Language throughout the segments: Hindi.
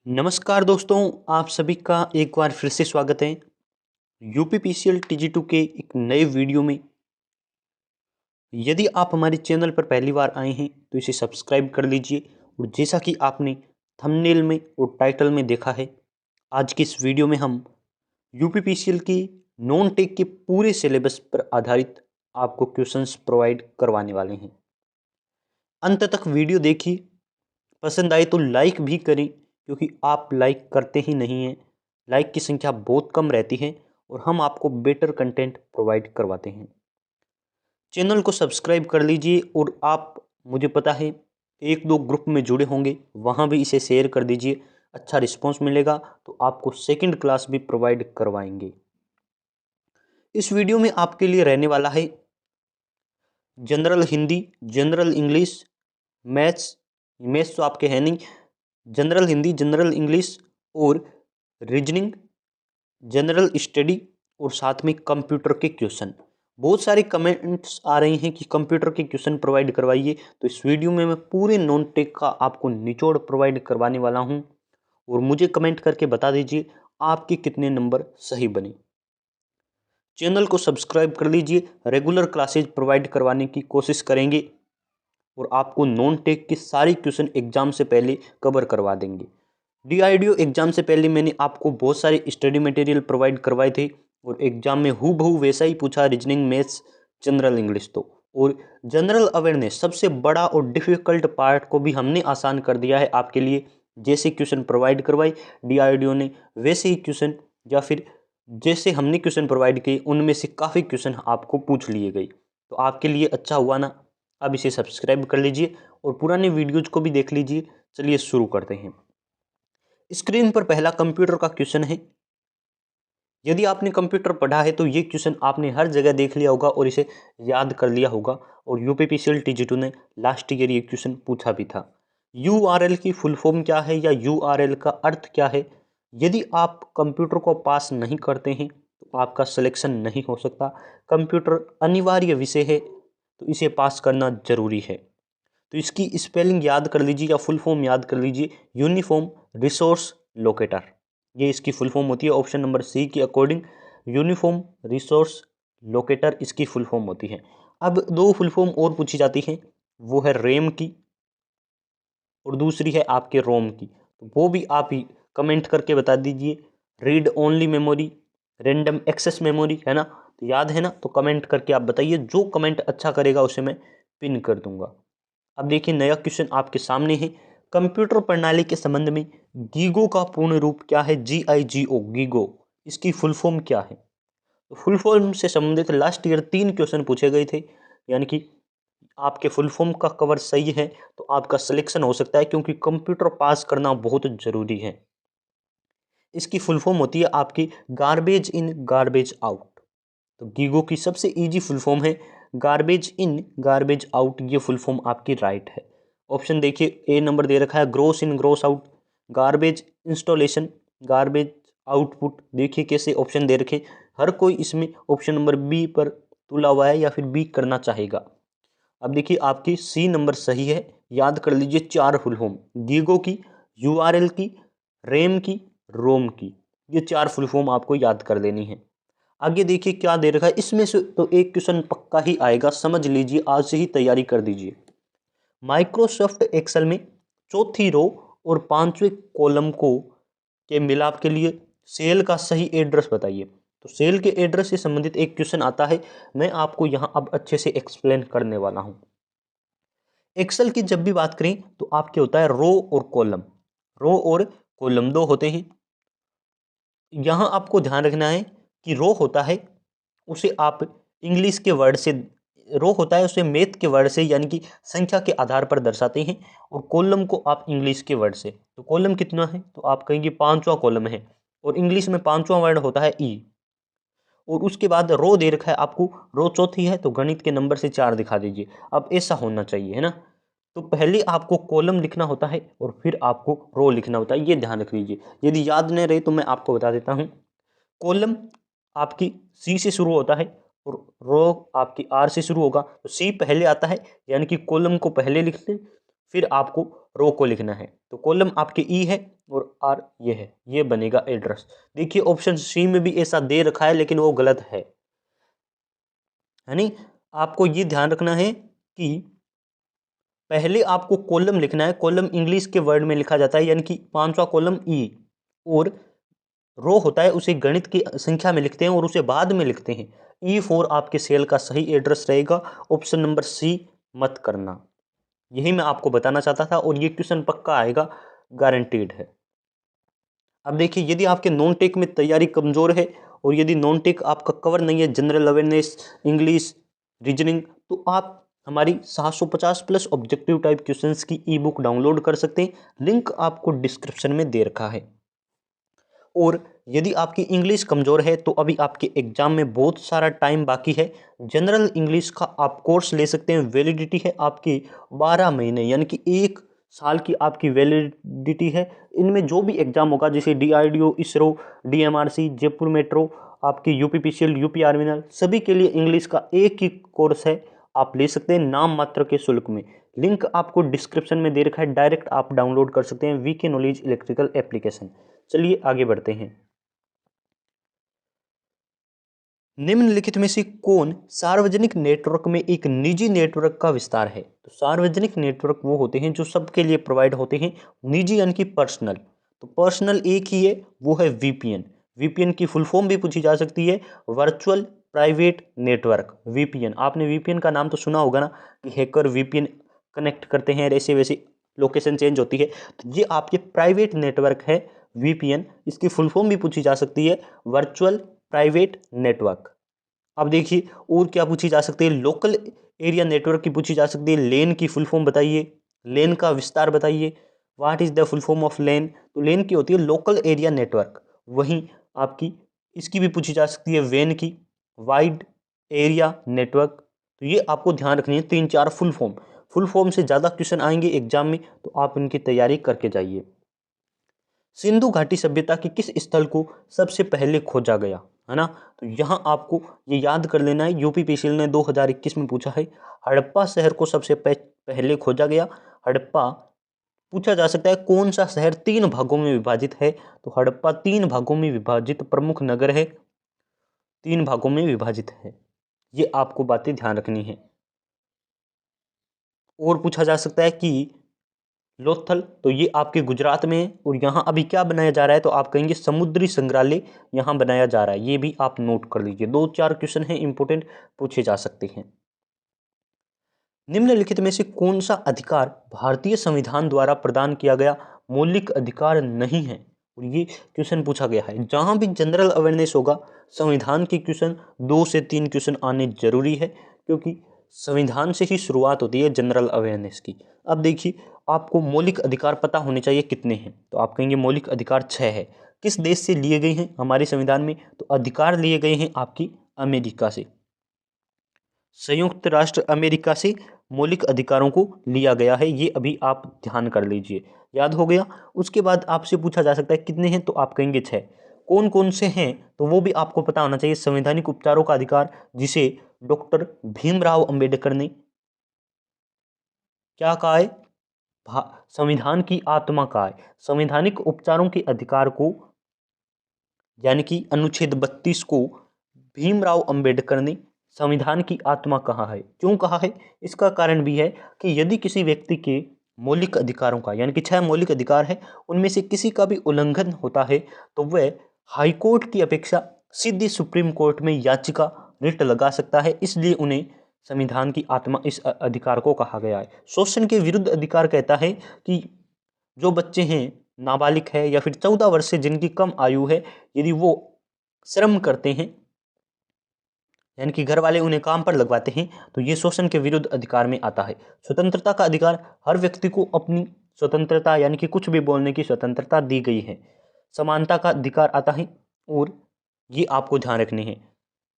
नमस्कार दोस्तों, आप सभी का एक बार फिर से स्वागत है यूपीपीसीएल टीजी2 के एक नए वीडियो में। यदि आप हमारे चैनल पर पहली बार आए हैं तो इसे सब्सक्राइब कर लीजिए। और जैसा कि आपने थंबनेल में और टाइटल में देखा है, आज की इस वीडियो में हम यूपीपीसीएल की नॉन टेक के पूरे सिलेबस पर आधारित आपको क्वेश्चंस प्रोवाइड करवाने वाले हैं। अंत तक वीडियो देखिए, पसंद आए तो लाइक भी करें क्योंकि आप लाइक करते ही नहीं हैं। लाइक की संख्या बहुत कम रहती है और हम आपको बेटर कंटेंट प्रोवाइड करवाते हैं। चैनल को सब्सक्राइब कर लीजिए और आप, मुझे पता है, एक दो ग्रुप में जुड़े होंगे, वहाँ भी इसे शेयर कर दीजिए। अच्छा रिस्पॉन्स मिलेगा तो आपको सेकंड क्लास भी प्रोवाइड करवाएंगे। इस वीडियो में आपके लिए रहने वाला है general Hindi, general English, maths. Maths तो आपके है नहीं। जनरल हिंदी, जनरल इंग्लिश और रीजनिंग, जनरल स्टडी और साथ में कंप्यूटर के क्वेश्चन। बहुत सारे कमेंट्स आ रहे हैं कि कंप्यूटर के क्वेश्चन प्रोवाइड करवाइए, तो इस वीडियो में मैं पूरे नॉन टेक का आपको निचोड़ प्रोवाइड करवाने वाला हूं। और मुझे कमेंट करके बता दीजिए आपके कितने नंबर सही बने। चैनल को सब्सक्राइब कर लीजिए, रेगुलर क्लासेज प्रोवाइड करवाने की कोशिश करेंगे और आपको नॉन टेक के सारे क्वेश्चन एग्जाम से पहले कवर करवा देंगे। डीआईडीओ एग्जाम से पहले मैंने आपको बहुत सारे स्टडी मटेरियल प्रोवाइड करवाए थे और एग्जाम में हूबहू वैसा ही पूछा, रीजनिंग, मैथ्स, जनरल इंग्लिश। तो और जनरल अवेयरनेस, सबसे बड़ा और डिफिकल्ट पार्ट को भी हमने आसान कर दिया है आपके लिए। जैसे क्वेश्चन प्रोवाइड करवाए डीआईडीओ ने, वैसे ही क्वेश्चन या फिर जैसे हमने क्वेश्चन प्रोवाइड किए उनमें से काफ़ी क्वेश्चन आपको पूछ लिए गए। तो आपके लिए अच्छा हुआ ना। अब इसे सब्सक्राइब कर लीजिए और पुराने वीडियोज को भी देख लीजिए। चलिए शुरू करते हैं। स्क्रीन पर पहला कंप्यूटर का क्वेश्चन है। यदि आपने कंप्यूटर पढ़ा है तो ये क्वेश्चन आपने हर जगह देख लिया होगा और इसे याद कर लिया होगा। और यूपीपीसीएल टीजी2 ने लास्ट ईयर ये क्वेश्चन पूछा भी था। यूआरएल की फुल फॉर्म क्या है या यूआरएल का अर्थ क्या है? यदि आप कंप्यूटर को पास नहीं करते हैं तो आपका सिलेक्शन नहीं हो सकता। कंप्यूटर अनिवार्य विषय है तो इसे पास करना जरूरी है। तो इसकी स्पेलिंग याद कर लीजिए या फुल फॉर्म याद कर लीजिए, यूनिफॉर्म रिसोर्स लोकेटर। ये इसकी फुल फॉर्म होती है। ऑप्शन नंबर सी के अकॉर्डिंग यूनिफॉर्म रिसोर्स लोकेटर इसकी फुल फॉर्म होती है। अब दो फुल फॉर्म और पूछी जाती है, वो है रैम की और दूसरी है आपके रोम की। तो वो भी आप ही कमेंट करके बता दीजिए। Read only memory, random access memory, है ना? तो याद है ना? तो कमेंट करके आप बताइए। जो कमेंट अच्छा करेगा उसे मैं पिन कर दूंगा। अब देखिए नया क्वेश्चन आपके सामने है। कंप्यूटर प्रणाली के संबंध में गीगो का पूर्ण रूप क्या है? GIGO, गीगो, इसकी फुल फॉर्म क्या है? तो फुल फॉर्म से संबंधित लास्ट ईयर 3 क्वेश्चन पूछे गए थे, यानी कि आपके फुल फॉर्म का कवर सही है तो आपका सिलेक्शन हो सकता है, क्योंकि कंप्यूटर पास करना बहुत जरूरी है। इसकी फुल फॉर्म होती है आपकी गार्बेज इन गार्बेज आउट। तो गीगो की सबसे इजी फुल फॉर्म है गार्बेज इन गार्बेज आउट। ये फुल फॉर्म आपकी राइट है। ऑप्शन देखिए, ए नंबर दे रखा है gross in gross out, garbage installation, garbage output. देखिए कैसे ऑप्शन दे रखे। हर कोई इसमें ऑप्शन नंबर बी पर तुला हुआ है या फिर बी करना चाहेगा। अब देखिए आपकी सी नंबर सही है। याद कर लीजिए 4 फुल फॉर्म, गीगो की, यूआरएल की, रैम की, रोम की। ये 4 फुल फॉर्म आपको याद कर लेनी है। आगे देखिए क्या दे रखा है। इसमें से तो एक क्वेश्चन पक्का ही आएगा, समझ लीजिए, आज से ही तैयारी कर दीजिए। माइक्रोसॉफ्ट एक्सेल में चौथी रो और पांचवें कॉलम को के मिलाप के लिए सेल का सही एड्रेस बताइए। तो सेल के एड्रेस से संबंधित एक क्वेश्चन आता है, मैं आपको यहां अब अच्छे से एक्सप्लेन करने वाला हूं। एक्सेल की जब भी बात करें तो आपके होता है रो और कॉलम। रो और कॉलम दो होते हैं। यहां आपको ध्यान रखना है कि रो होता है उसे आप इंग्लिश के वर्ड से, रो होता है उसे मैथ के वर्ड से यानी कि संख्या के आधार पर दर्शाते हैं, और कॉलम को आप इंग्लिश के वर्ड से। तो कॉलम कितना है तो आप कहेंगे पांचवा कॉलम है, और इंग्लिश में पांचवा वर्ड होता है ई। और उसके बाद रो दे रखा है आपको, रो चौथी है तो गणित के नंबर से 4 दिखा दीजिए। अब ऐसा होना चाहिए, है ना? तो पहले आपको कॉलम लिखना होता है और फिर आपको रो लिखना होता है, ये ध्यान रख लीजिए। यदि याद नहीं रहे तो मैं आपको बता देता हूँ। कॉलम आपकी सी से शुरू होता है और रो आपकी आर से शुरू होगा। तो सी पहले आता है, यानी कि कॉलम को पहले लिखते, फिर आपको रो को लिखना है। तो कॉलम आपके ई है, और आर ये है, ये बनेगा एड्रेस। देखिए ऑप्शन सी में भी ऐसा दे रखा है लेकिन वो गलत है नहीं। आपको ये ध्यान रखना है कि पहले आपको कॉलम लिखना है, कॉलम इंग्लिश के वर्ड में लिखा जाता है, यानी कि 5वां कॉलम ई, और रो होता है उसे गणित की संख्या में लिखते हैं और उसे बाद में लिखते हैं। E4 आपके सेल का सही एड्रेस रहेगा, ऑप्शन नंबर सी मत करना। यही मैं आपको बताना चाहता था और ये क्वेश्चन पक्का आएगा, गारंटीड है। अब देखिए यदि आपके नॉन टेक में तैयारी कमजोर है और यदि नॉन टेक आपका कवर नहीं है, जनरल अवेयरनेस, इंग्लिश, रीजनिंग, तो आप हमारी 750 प्लस ऑब्जेक्टिव टाइप क्वेश्चंस की ई बुक डाउनलोड कर सकते हैं, लिंक आपको डिस्क्रिप्शन में दे रखा है। और यदि आपकी इंग्लिश कमज़ोर है तो अभी आपके एग्जाम में बहुत सारा टाइम बाकी है। जनरल इंग्लिश का आप कोर्स ले सकते हैं, वैलिडिटी है आपकी 12 महीने, यानी कि 1 साल की आपकी वैलिडिटी है। इनमें जो भी एग्जाम होगा, जैसे DRDO, ISRO, DMRC, Jaipur metro, आपकी UPPCL, UP आर्मी, सभी के लिए इंग्लिश का एक ही कोर्स है, आप ले सकते हैं नाम मात्र के शुल्क में। लिंक आपको डिस्क्रिप्शन में दे रखा है, डायरेक्ट आप डाउनलोड कर सकते हैं VK नॉलेज इलेक्ट्रिकल एप्लीकेशन। चलिए आगे बढ़ते हैं। निम्नलिखित में से कौन सार्वजनिक नेटवर्क में एक निजी नेटवर्क का विस्तार है? तो सार्वजनिक नेटवर्क वो होते हैं जो सबके लिए प्रोवाइड होते हैं, निजी यानी कि पर्सनल। तो पर्सनल एक ही है, वो है VPN। VPN की फुल फॉर्म भी पूछी जा सकती है, वर्चुअल प्राइवेट नेटवर्क, VPN। आपने VPN का नाम तो सुना होगा ना, कि हैकर VPN कनेक्ट करते हैं, ऐसे वैसे लोकेशन चेंज होती है। तो ये आपके प्राइवेट नेटवर्क है VPN। इसकी फुल फॉर्म भी पूछी जा सकती है, वर्चुअल प्राइवेट नेटवर्क। अब देखिए और क्या पूछी जा सकती है, लोकल एरिया नेटवर्क की पूछी जा सकती है। लेन की फुल फॉर्म बताइए, लेन का विस्तार बताइए, what is the full form of LAN. तो लेन की होती है लोकल एरिया नेटवर्क। वहीं आपकी इसकी भी पूछी जा सकती है, वेन की, वाइड एरिया नेटवर्क। तो ये आपको ध्यान रखनी है, 3-4 फुल फॉर्म। फुल फॉर्म से ज़्यादा क्वेश्चन आएंगे एग्जाम में, तो आप इनकी तैयारी करके जाइए। सिंधु घाटी सभ्यता के किस स्थल को सबसे पहले खोजा गया, है ना? तो यहाँ आपको ये याद कर लेना है, UPPCL ने 2021 में पूछा है। हड़प्पा शहर को सबसे पहले खोजा गया। हड़प्पा पूछा जा सकता है कौन सा शहर 3 भागों में विभाजित है? तो हड़प्पा 3 भागों में विभाजित प्रमुख नगर है, 3 भागों में विभाजित है। ये आपको बातें ध्यान रखनी है। और पूछा जा सकता है कि लोथल, तो ये आपके गुजरात में है, और यहाँ अभी क्या बनाया जा रहा है? तो आप कहेंगे समुद्री संग्रहालय यहाँ बनाया जा रहा है। ये भी आप नोट कर लीजिए, 2-4 क्वेश्चन हैं इंपोर्टेंट, पूछे जा सकते हैं। निम्नलिखित में से कौन सा अधिकार भारतीय संविधान द्वारा प्रदान किया गया मौलिक अधिकार नहीं है? और ये क्वेश्चन पूछा गया है। जहां भी जनरल अवेयरनेस होगा, संविधान के क्वेश्चन 2 से 3 क्वेश्चन आने जरूरी है, क्योंकि संविधान से ही शुरुआत होती है जनरल अवेयरनेस की। अब देखिए आपको मौलिक अधिकार पता होने चाहिए कितने हैं। तो आप कहेंगे मौलिक अधिकार 6 है। किस देश से लिए गए हैं हमारे संविधान में? तो अधिकार लिए गए हैं आपकी अमेरिका से, संयुक्त राष्ट्र अमेरिका से मौलिक अधिकारों को लिया गया है। ये अभी आप ध्यान कर लीजिए, याद हो गया। उसके बाद आपसे पूछा जा सकता है कितने हैं? तो आप कहेंगे 6। कौन कौन से हैं? तो वो भी आपको पता होना चाहिए। संवैधानिक उपचारों का अधिकार, जिसे डॉक्टर भीमराव अंबेडकर ने क्या कहा है? संविधान की आत्मा कहा है। संवैधानिक उपचारों के अधिकार को, यानी कि अनुच्छेद 32 को, भीमराव अंबेडकर ने संविधान की आत्मा कहा है। क्यों कहा है? इसका कारण भी है कि यदि किसी व्यक्ति के मौलिक अधिकारों का, यानी कि 6 मौलिक अधिकार है, उनमें से किसी का भी उल्लंघन होता है तो वह हाईकोर्ट की अपेक्षा सीधे सुप्रीम कोर्ट में याचिका, रिट लगा सकता है। इसलिए उन्हें संविधान की आत्मा इस अधिकार को कहा गया है। शोषण के विरुद्ध अधिकार कहता है कि जो बच्चे हैं, नाबालिग है या फिर 14 वर्ष से जिनकी कम आयु है, यदि वो श्रम करते हैं, यानी कि घर वाले उन्हें काम पर लगवाते हैं, तो ये शोषण के विरुद्ध अधिकार में आता है। स्वतंत्रता का अधिकार, हर व्यक्ति को अपनी स्वतंत्रता, यानी कि कुछ भी बोलने की स्वतंत्रता दी गई है। समानता का अधिकार आता है, और ये आपको ध्यान रखने हैं।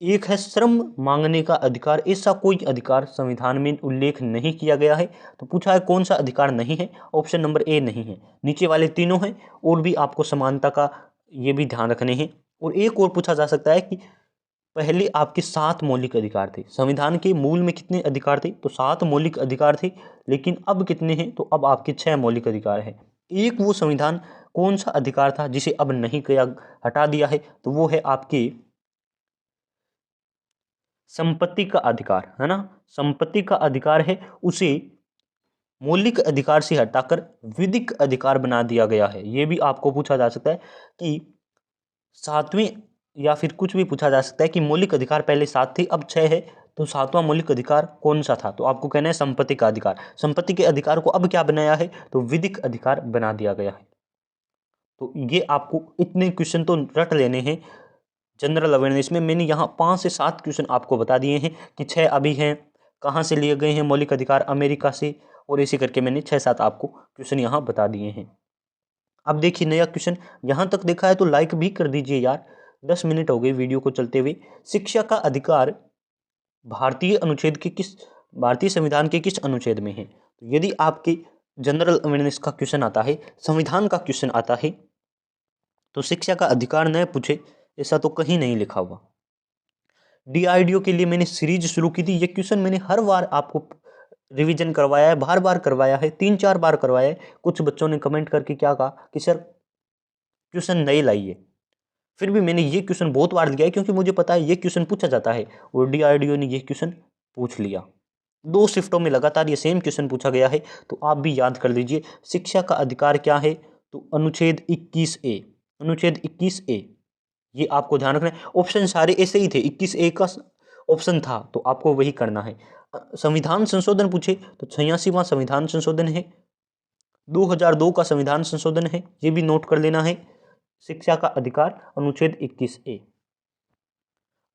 एक है श्रम मांगने का अधिकार। ऐसा कोई अधिकार संविधान में उल्लेख नहीं किया गया है। तो पूछा है कौन सा अधिकार नहीं है? ऑप्शन नंबर ए नहीं है। नीचे वाले तीनों हैं, और भी आपको समानता का ये भी ध्यान रखने हैं। और एक और पूछा जा सकता है कि पहले आपके 7 मौलिक अधिकार थे। संविधान के मूल में कितने अधिकार थे? तो 7 मौलिक अधिकार थे, लेकिन अब कितने हैं? तो अब आपके 6 मौलिक अधिकार हैं। एक वो संविधान कौन सा अधिकार था जिसे अब नहीं किया, हटा दिया है, तो वो है आपकी संपत्ति का अधिकार, है ना। संपत्ति का अधिकार है, उसे मौलिक अधिकार से हटाकर विधिक अधिकार बना दिया गया है। ये भी आपको पूछा जा सकता है कि सातवें, या फिर कुछ भी पूछा जा सकता है कि मौलिक अधिकार पहले 7 थे अब 6 है, तो 7वां मौलिक अधिकार कौन सा था, तो आपको कहना है संपत्ति का अधिकार। संपत्ति के अधिकार को अब क्या बनाया है, तो विधिक अधिकार बना दिया गया है। तो ये आपको इतने क्वेश्चन तो रट लेने हैं जनरल अवेयरनेस में। मैंने यहाँ 5 से 7 क्वेश्चन आपको बता दिए हैं कि 6 अभी हैं, कहाँ से लिए गए हैं मौलिक अधिकार, अमेरिका से, और इसी करके मैंने 6-7 आपको क्वेश्चन यहाँ बता दिए हैं। अब देखिए नया क्वेश्चन, यहाँ तक देखा है तो लाइक भी कर दीजिए यार, 10 मिनट हो गए वीडियो को चलते हुए। शिक्षा का अधिकार भारतीय संविधान के किस अनुच्छेद में है, तो यदि आपके जनरल अवेयरनेस का क्वेश्चन आता है, संविधान का क्वेश्चन आता है, तो शिक्षा का अधिकार न पूछे ऐसा तो कहीं नहीं लिखा हुआ। DRDO के लिए मैंने सीरीज शुरू की थी, ये क्वेश्चन मैंने हर बार आपको रिवीजन करवाया है, बार बार करवाया है, 3-4 बार करवाया है। कुछ बच्चों ने कमेंट करके क्या कहा कि सर क्वेश्चन नए लाइए, फिर भी मैंने ये क्वेश्चन बहुत बार लिया है क्योंकि मुझे पता है ये क्वेश्चन पूछा जाता है, और DRDO ने ये क्वेश्चन पूछ लिया। 2 शिफ्टों में लगातार ये सेम क्वेश्चन पूछा गया है, तो आप भी याद कर लीजिए। शिक्षा का अधिकार क्या है, तो अनुच्छेद 21A, अनुच्छेद 21A, ये आपको ध्यान रखना है। ऑप्शन सारे ऐसे ही थे, 21A का ऑप्शन था, तो आपको वही करना है। संविधान संशोधन पूछे तो 86वां संविधान संशोधन है, 2002 का संविधान संशोधन है, ये भी नोट कर लेना है। शिक्षा का अधिकार अनुच्छेद 21A।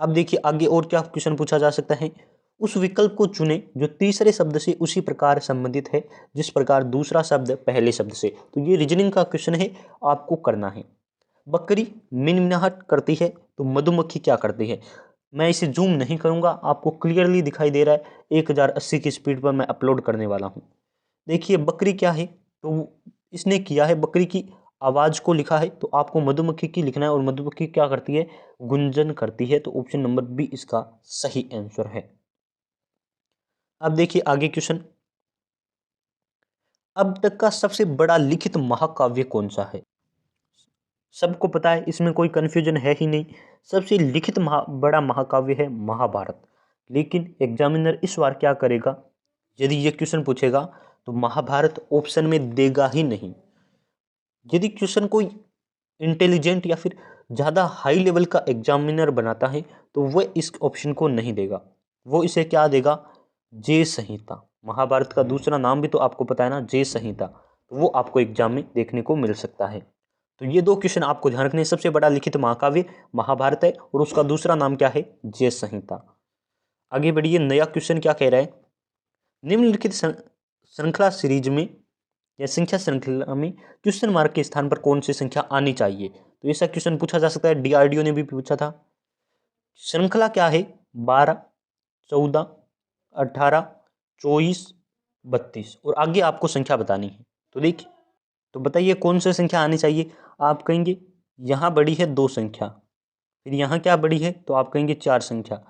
अब देखिए आगे और क्या क्वेश्चन पूछा जा सकता है, उस विकल्प को चुने जो तीसरे शब्द से उसी प्रकार संबंधित है जिस प्रकार दूसरा शब्द पहले शब्द से। तो ये रीजनिंग का क्वेश्चन है, आपको करना है। बकरी मिनमिनाहट करती है तो मधुमक्खी क्या करती है। मैं इसे जूम नहीं करूंगा, आपको क्लियरली दिखाई दे रहा है, 1080 की स्पीड पर मैं अपलोड करने वाला हूं। देखिए बकरी क्या है, तो इसने किया है बकरी की आवाज को लिखा है, तो आपको मधुमक्खी की लिखना है, और मधुमक्खी क्या करती है, गुंजन करती है। तो ऑप्शन नंबर बी इसका सही आंसर है। अब देखिए आगे क्वेश्चन, अब तक का सबसे बड़ा लिखित महाकाव्य कौन सा है। सबको पता है, इसमें कोई कंफ्यूजन है ही नहीं, सबसे लिखित बड़ा महाकाव्य है महाभारत। लेकिन एग्जामिनर इस बार क्या करेगा, यदि ये क्वेश्चन पूछेगा तो महाभारत ऑप्शन में देगा ही नहीं। यदि क्वेश्चन कोई इंटेलिजेंट या फिर ज़्यादा हाई लेवल का एग्जामिनर बनाता है तो वह इस ऑप्शन को नहीं देगा, वो इसे क्या देगा, जय संहिता। महाभारत का दूसरा नाम भी तो आपको पता है ना, जय संहिता, तो वो आपको एग्जाम में देखने को मिल सकता है। तो ये 2 क्वेश्चन आपको ध्यान रखने, सबसे बड़ा लिखित महाकाव्य महाभारत है और उसका दूसरा नाम क्या है, जय संहिता। आगे बढ़िए, नया क्वेश्चन क्या कह रहा है, निम्नलिखित श्रृंखला सीरीज में या संख्या श्रृंखला में क्वेश्चन मार्क के स्थान पर कौन सी संख्या आनी चाहिए। तो ऐसा क्वेश्चन पूछा जा सकता है, DRDO ने भी पूछा था। श्रृंखला क्या है, 12, 14, 18, 24, 32, और आगे आपको संख्या बतानी है। तो देखिए, तो बताइए कौन सी संख्या आनी चाहिए। आप कहेंगे यहाँ बड़ी है 2 संख्या, फिर यहाँ क्या बड़ी है, तो आप कहेंगे 4 संख्या,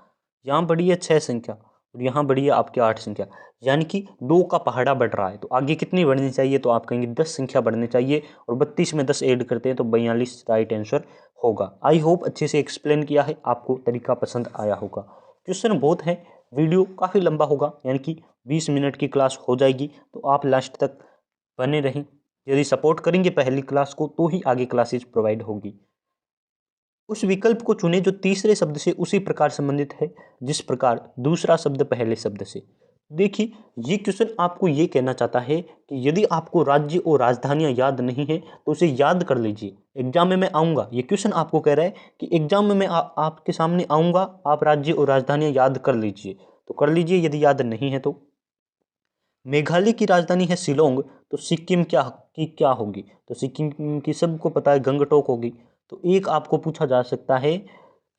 यहाँ बड़ी है 6 संख्या, और यहाँ बड़ी है आपकी 8 संख्या, यानी कि 2 का पहाड़ा बढ़ रहा है। तो आगे कितनी बढ़नी चाहिए, तो आप कहेंगे 10 संख्या बढ़नी चाहिए, और 32 में 10 ऐड करते हैं तो 42 राइट आंसर होगा। आई होप अच्छे से एक्सप्लेन किया है, आपको तरीका पसंद आया होगा। क्वेश्चन बहुत है, वीडियो काफ़ी लंबा होगा, यानी कि 20 मिनट की क्लास हो जाएगी, तो आप लास्ट तक बने रहें। यदि सपोर्ट करेंगे पहली क्लास को तो ही आगे क्लासेज प्रोवाइड होगी। उस विकल्प को चुने जो तीसरे शब्द से उसी प्रकार संबंधित है जिस प्रकार दूसरा शब्द पहले शब्द से। देखिए ये क्वेश्चन आपको ये कहना चाहता है कि यदि आपको राज्य और राजधानियां याद नहीं है तो उसे याद कर लीजिए, एग्जाम में मैं आऊँगा। ये क्वेश्चन आपको कह रहा है कि एग्जाम में मैं आपके सामने आऊँगा, आप राज्य और राजधानियां याद कर लीजिए, तो कर लीजिए। यदि याद नहीं है तो मेघालय की राजधानी है शिलोंग, तो सिक्किम क्या होगी, तो सिक्किम की सबको पता है गंगटोक होगी। तो एक आपको पूछा जा सकता है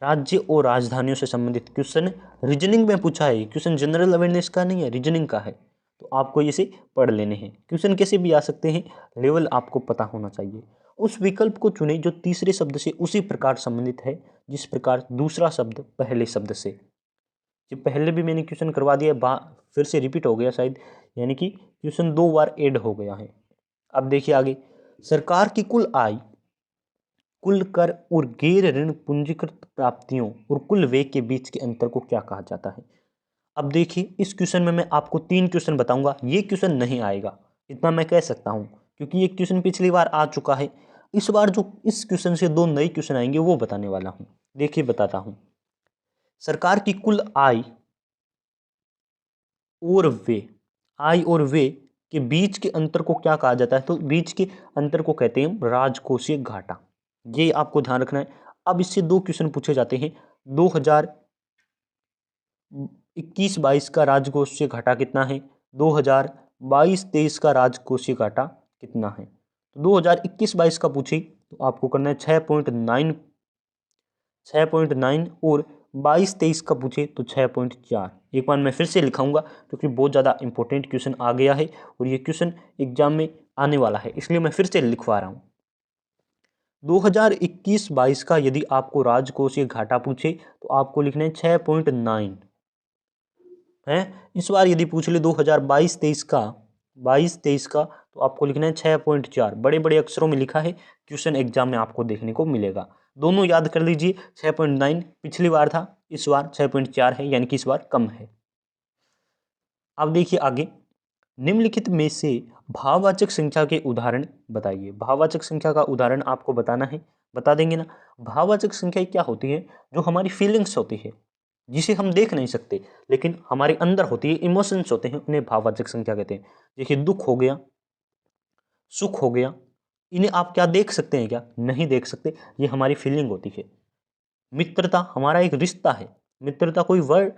राज्य और राजधानियों से संबंधित क्वेश्चन, रीजनिंग में पूछा है। क्वेश्चन जनरल अवेयरनेस का नहीं है, रीजनिंग का है, तो आपको इसे पढ़ लेने हैं। क्वेश्चन कैसे भी आ सकते हैं, लेवल आपको पता होना चाहिए। उस विकल्प को चुने जो तीसरे शब्द से उसी प्रकार संबंधित है जिस प्रकार दूसरा शब्द पहले शब्द से। ये पहले भी मैंने क्वेश्चन करवा दिया, फिर से रिपीट हो गया शायद, यानी कि क्वेश्चन 2 बार ऐड हो गया है। अब देखिए आगे, सरकार की कुल आय, कुल कर और गैर ऋण पूंजीकृत प्राप्तियों और कुल व्यय के बीच के अंतर को क्या कहा जाता है। अब देखिए इस क्वेश्चन में मैं आपको 3 क्वेश्चन बताऊंगा। ये क्वेश्चन नहीं आएगा, इतना मैं कह सकता हूं, क्योंकि ये क्वेश्चन पिछली बार आ चुका है। इस बार जो इस क्वेश्चन से 2 नए क्वेश्चन आएंगे वो बताने वाला हूं। देखिए बताता हूं। सरकार की कुल आय और व्यय, आय और व्यय के बीच के अंतर को क्या कहा जाता है, तो बीच के अंतर को कहते हैं राजकोषीय घाटा। ये आपको ध्यान रखना है। अब इससे 2 क्वेश्चन पूछे जाते हैं। 2021-22 का राजकोषीय घाटा कितना है, 2022-23 का राजकोषीय घाटा कितना है। तो 2021-22 का पूछे तो आपको करना है 6.9 और 22-23 का पूछे तो 6.4। एक बार मैं फिर से लिखाऊंगा क्योंकि बहुत ज़्यादा इंपॉर्टेंट क्वेश्चन आ गया है और ये क्वेश्चन एग्जाम में आने वाला है, इसलिए मैं फिर से लिखवा रहा हूँ। 2021-22 का यदि आपको राजकोषीय घाटा पूछे तो आपको लिखना है 6.9 है। इस बार यदि पूछ ले 2022-23 का, 22-23 का, तो आपको लिखना है 6.4। बड़े बड़े अक्षरों में लिखा है, क्वेश्चन एग्जाम में आपको देखने को मिलेगा। दोनों याद कर लीजिए। 6.9 पिछली बार था, इस बार 6.4 है, यानी कि इस बार कम है। अब देखिए आगे, निम्नलिखित में से भाववाचक संख्या के उदाहरण बताइए। भाववाचक संख्या का उदाहरण आपको बताना है, बता देंगे ना। भाववाचक संख्या क्या होती है, जो हमारी फीलिंग्स होती है, जिसे हम देख नहीं सकते लेकिन हमारे अंदर होती है, इमोशंस होते हैं, उन्हें भाववाचक संख्या कहते हैं। देखिए दुख हो गया, सुख हो गया, इन्हें आप क्या देख सकते हैं, क्या नहीं देख सकते, ये हमारी फीलिंग होती है। मित्रता हमारा एक रिश्ता है। मित्रता कोई वर्ड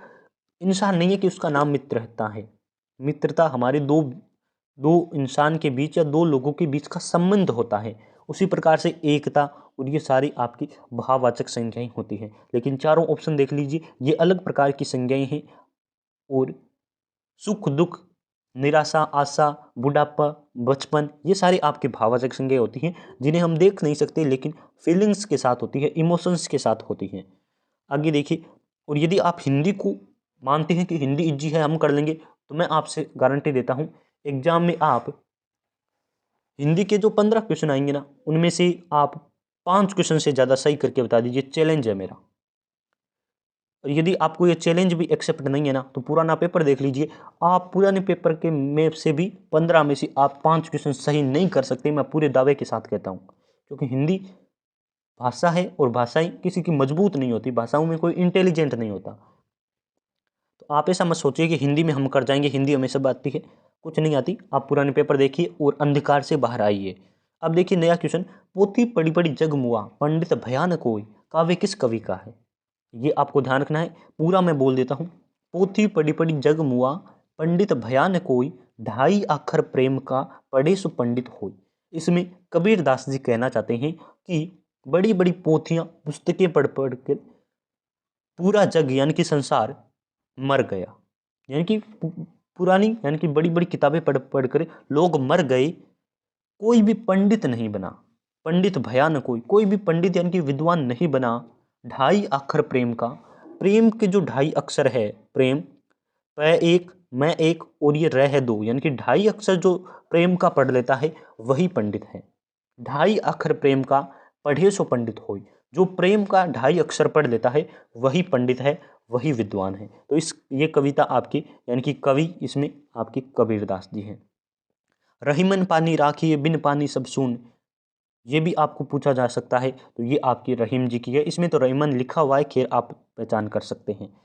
इंसान नहीं है कि उसका नाम मित्र रहता है। मित्रता हमारे दो इंसान के बीच या दो लोगों के बीच का संबंध होता है। उसी प्रकार से एकता, और ये सारी आपकी भाववाचक संज्ञाएं होती हैं। लेकिन चारों ऑप्शन देख लीजिए, ये अलग प्रकार की संज्ञाएं हैं। और सुख दुख, निराशा, आशा, बुढ़ापा, बचपन, ये सारी आपकी भाववाचक संज्ञाएं होती हैं, जिन्हें हम देख नहीं सकते लेकिन फीलिंग्स के साथ होती है, इमोशंस के साथ होती हैं। आगे देखिए, और यदि आप हिंदी को मानते हैं कि हिंदी इजी है, हम कर लेंगे, तो मैं आपसे गारंटी देता हूं एग्जाम में आप हिंदी के जो 15 क्वेश्चन आएंगे ना, उनमें से आप 5 क्वेश्चन से ज़्यादा सही करके बता दीजिए। चैलेंज है मेरा। और यदि आपको ये चैलेंज भी एक्सेप्ट नहीं है ना, तो पुराना पेपर देख लीजिए। आप पुराने पेपर के में से भी 15 में से आप 5 क्वेश्चन सही नहीं कर सकते, मैं पूरे दावे के साथ कहता हूँ। क्योंकि हिंदी भाषा है और भाषाएं किसी की मजबूत नहीं होती, भाषाओं में कोई इंटेलिजेंट नहीं होता। तो आप ऐसा मत सोचिए कि हिंदी में हम कर जाएंगे, हिंदी हमें सब आती है, कुछ नहीं आती। आप पुराने पेपर देखिए और अंधकार से बाहर आइए। अब देखिए नया क्वेश्चन, पोथी पड़ी पड़ी जग मुआ, पंडित भयानक कोई, काव्य किस कवि का है। ये आपको ध्यान रखना है, पूरा मैं बोल देता हूँ। पोथी पड़ी पड़ी जग मुआ, पंडित भयानक कोई, ढाई अक्षर प्रेम का, पढ़े सो पंडित होई। इसमें कबीर दास जी कहना चाहते हैं कि बड़ी बड़ी पोथियां, पुस्तकें पढ़ पढ़ कर पूरा जग यानी कि संसार मर गया। यानी कि पुरानी यानी कि बड़ी बड़ी किताबें पढ़ पढ़ कर लोग मर गए, कोई भी पंडित नहीं बना। पंडित भयानक कोई भी पंडित यानी कि विद्वान नहीं बना। ढाई अक्षर प्रेम का, प्रेम के जो 2.5 अक्षर है, प्रेम प एक मैं एक और ये रह 2, यानी कि 2.5 अक्षर जो प्रेम का पढ़ लेता है वही पंडित है। 2.5 अक्षर प्रेम का, पढ़े सो पंडित होई। जो प्रेम का 2.5 अक्षर पढ़ लेता है वही पंडित है, वही विद्वान है। तो ये कविता आपकी यानी कि कवि इसमें आपकी कबीरदास जी हैं। रहीमन पानी राखिए बिन पानी सब सून, ये भी आपको पूछा जा सकता है, तो ये आपकी रहीम जी की है। इसमें तो रहीमन लिखा हुआ है, खैर आप पहचान कर सकते हैं।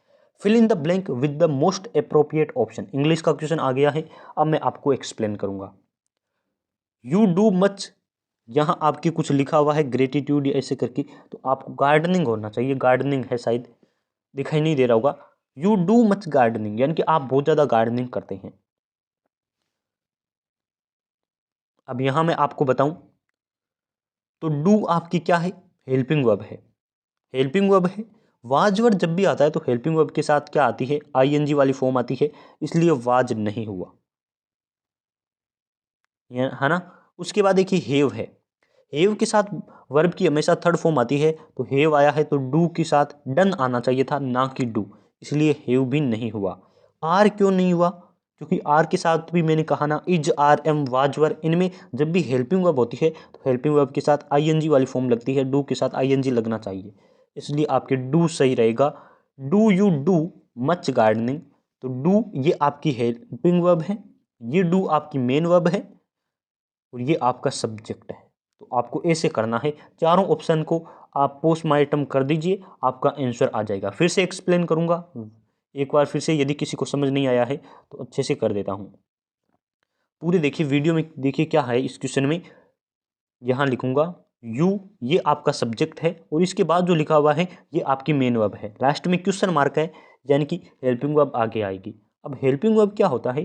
Fill in the blank with the most appropriate option. English का क्वेश्चन आ गया है, अब मैं आपको एक्सप्लेन करूंगा। यू डू मच, यहाँ आपकी कुछ लिखा हुआ है ग्रेटिट्यूड ऐसे करके, तो आपको गार्डनिंग होना चाहिए। गार्डनिंग है, शायद दिखाई नहीं दे रहा होगा। यू डू मच गार्डनिंग, यानी कि आप बहुत ज्यादा गार्डनिंग करते हैं। अब यहां मैं आपको बताऊं तो डू आपकी क्या है, हेल्पिंग वर्ब है। हेल्पिंग वर्ब है। वाज वर्ड जब भी आता है तो हेल्पिंग वर्ब के साथ क्या आती है, आईएनजी वाली फॉर्म आती है, इसलिए वाज नहीं हुआ, है ना। उसके बाद देखिए हेव है। हेव के साथ वर्ब की हमेशा थर्ड फॉर्म आती है, तो हेव आया है तो डू के साथ डन आना चाहिए था, ना कि डू, इसलिए हेव भी नहीं हुआ। आर क्यों नहीं हुआ, क्योंकि आर के साथ भी मैंने कहा ना, इज, आर, एम, वाज, वर, इनमें जब भी हेल्पिंग वर्ब होती है तो हेल्पिंग वर्ब के साथ आईएनजी वाली फॉर्म लगती है, डू के साथ आईएनजी लगना चाहिए, इसलिए आपके डू सही रहेगा। Do you do much gardening, तो डू ये आपकी हेल्पिंग वर्ब है, ये डू आपकी मेन वर्ब है और ये आपका सब्जेक्ट है। तो आपको ऐसे करना है, चारों ऑप्शन को आप पोस्टमार्टम कर दीजिए, आपका आंसर आ जाएगा। फिर से एक्सप्लेन करूंगा एक बार फिर से, यदि किसी को समझ नहीं आया है तो अच्छे से कर देता हूं। पूरे देखिए वीडियो में, देखिए क्या है इस क्वेश्चन में। यहाँ लिखूंगा यू, ये आपका सब्जेक्ट है और इसके बाद जो लिखा हुआ है ये आपकी मेन वर्ब है, लास्ट में क्वेश्चन मार्क है, यानी कि हेल्पिंग वर्ब आगे आएगी। अब हेल्पिंग वर्ब क्या होता है,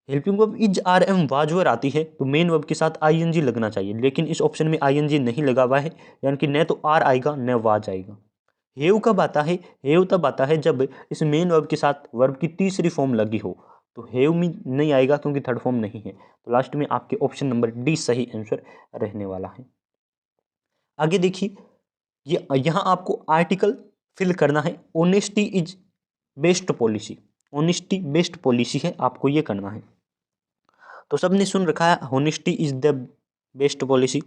helping verb is, are, am, was, were आती है तो मेन वर्ब के साथ आईएनजी लगना चाहिए, लेकिन इस ऑप्शन में आईएनजी नहीं लगा हुआ है, यानी कि न तो आर आएगा न वाज आएगा। हेव कब आता है, हेव तब आता है जब इस मेन वर्ब के साथ वर्ब की तीसरी फॉर्म लगी हो, तो हेव में नहीं आएगा क्योंकि थर्ड फॉर्म नहीं है। तो लास्ट में आपके ऑप्शन नंबर डी सही आंसर रहने वाला है। आगे देखिए, ये यहाँ आपको आर्टिकल फिल करना है। Honesty is best policy, honesty best policy है, आपको ये करना है। तो सबने सुन रखा है honesty is the best policy,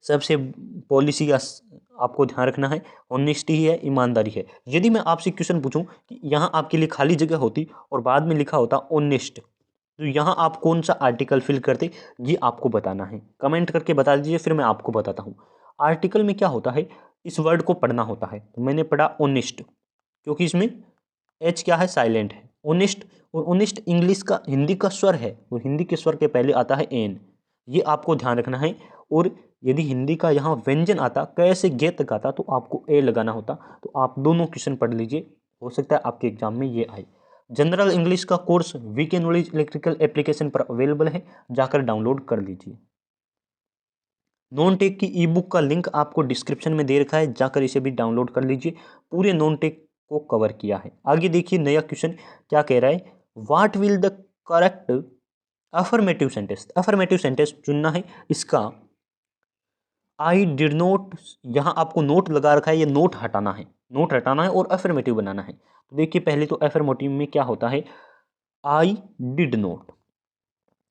सबसे पॉलिसी का आपको ध्यान रखना है ऑनेस्टी ही है, ईमानदारी है। यदि मैं आपसे क्वेश्चन पूछूं कि यहाँ आपके लिए खाली जगह होती और बाद में लिखा होता ऑनेस्ट, तो यहाँ आप कौन सा आर्टिकल फिल करते, ये आपको बताना है। कमेंट करके बता दीजिए, फिर मैं आपको बताता हूँ। आर्टिकल में क्या होता है, इस वर्ड को पढ़ना होता है, तो मैंने पढ़ा ऑनेस्ट, क्योंकि इसमें एच क्या है, साइलेंट है, ऑनेस्ट। और ऑनेस्ट इंग्लिश का, हिंदी का स्वर है, और हिंदी के स्वर के पहले आता है एन, ये आपको ध्यान रखना है। और यदि हिंदी का यहाँ व्यंजन आता, कैसे गे तक आता, तो आपको ए लगाना होता। तो आप दोनों क्वेश्चन पढ़ लीजिए, हो सकता है आपके एग्जाम में ये आए। जनरल इंग्लिश का course VK knowledge electrical application पर अवेलेबल है, जाकर डाउनलोड कर लीजिए। नॉन टेक की ई बुक का लिंक आपको डिस्क्रिप्शन में दे रखा है, जाकर इसे भी डाउनलोड कर लीजिए। पूरे नॉन टेक को कवर किया है। आगे देखिए नया क्वेश्चन क्या कह रहा है, what will the correct affirmative sentence, affirmative sentence चुनना है। इसका आई डिड नॉट, यहाँ आपको नोट लगा रखा है, ये नोट हटाना है, नोट हटाना है और अफर्मेटिव बनाना है। तो देखिए पहले तो अफर्मेटिव में क्या होता है, आई डिड नॉट,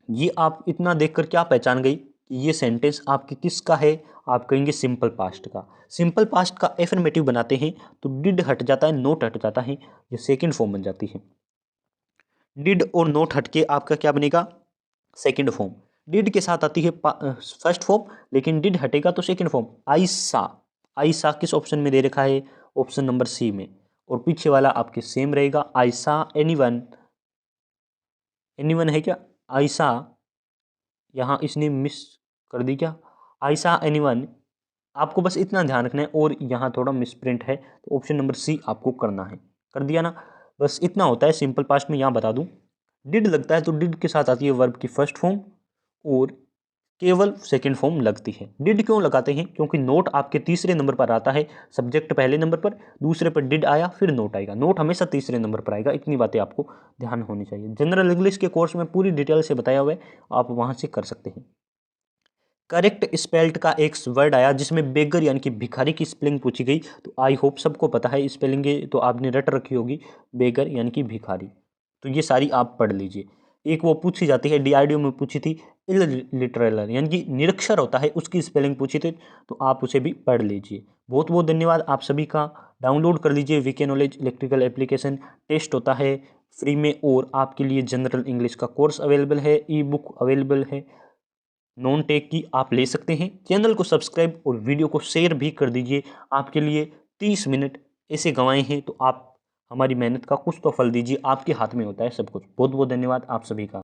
ये आप इतना देखकर क्या पहचान गई कि ये सेंटेंस आपकी किसका है, आप कहेंगे सिंपल पास्ट का। सिंपल पास्ट का एफर्मेटिव बनाते हैं तो डिड हट जाता है, नोट हट जाता है, ये सेकंड फॉर्म बन जाती है। डिड और नोट हटके आपका क्या बनेगा, सेकंड फॉर्म। डिड के साथ आती है फर्स्ट फॉर्म, लेकिन डिड हटेगा तो सेकंड फॉर्म। आई सा, आई सा किस ऑप्शन में दे रखा है, ऑप्शन नंबर सी में, और पीछे वाला आपके सेम रहेगा। आई सा एनीवन, एनीवन है क्या, आई सा, यहाँ इसने मिस कर दी क्या, आई सा एनीवन, आपको बस इतना ध्यान रखना है। और यहाँ थोड़ा मिस प्रिंट है, तो ऑप्शन नंबर सी आपको करना है। कर दिया ना, बस इतना होता है। सिंपल पास्ट में यहाँ बता दूँ, डिड लगता है तो डिड के साथ आती है वर्ब की फर्स्ट फॉर्म और केवल सेकंड फॉर्म लगती है। डिड क्यों लगाते हैं, क्योंकि नोट आपके तीसरे नंबर पर आता है, सब्जेक्ट पहले नंबर पर, दूसरे पर डिड आया, फिर नोट आएगा, नोट हमेशा तीसरे नंबर पर आएगा। इतनी बातें आपको ध्यान होनी चाहिए। जनरल इंग्लिश के कोर्स में पूरी डिटेल से बताया हुआ है, आप वहाँ से कर सकते हैं। करेक्ट स्पेल्ड का एक वर्ड आया जिसमें बेगर यानी कि भिखारी की स्पेलिंग पूछी गई, तो आई होप सबको पता है स्पेलिंग, तो आपने रट रखी होगी, बेगर यानी कि भिखारी। तो ये सारी आप पढ़ लीजिए। एक वो पूछी जाती है, डीआरडीओ में पूछी थी, इलिटरल यानी कि निरक्षर होता है, उसकी स्पेलिंग पूछी थी, तो आप उसे भी पढ़ लीजिए। बहुत बहुत धन्यवाद आप सभी का। डाउनलोड कर लीजिए VK knowledge electrical application, test होता है फ्री में, और आपके लिए जनरल इंग्लिश का कोर्स अवेलेबल है, ई बुक अवेलेबल है, नॉन टेक की आप ले सकते हैं। चैनल को सब्सक्राइब और वीडियो को शेयर भी कर दीजिए। आपके लिए 30 मिनट ऐसे गंवाए हैं, तो आप हमारी मेहनत का कुछ तो फल दीजिए, आपके हाथ में होता है सब कुछ। बहुत बहुत धन्यवाद आप सभी का।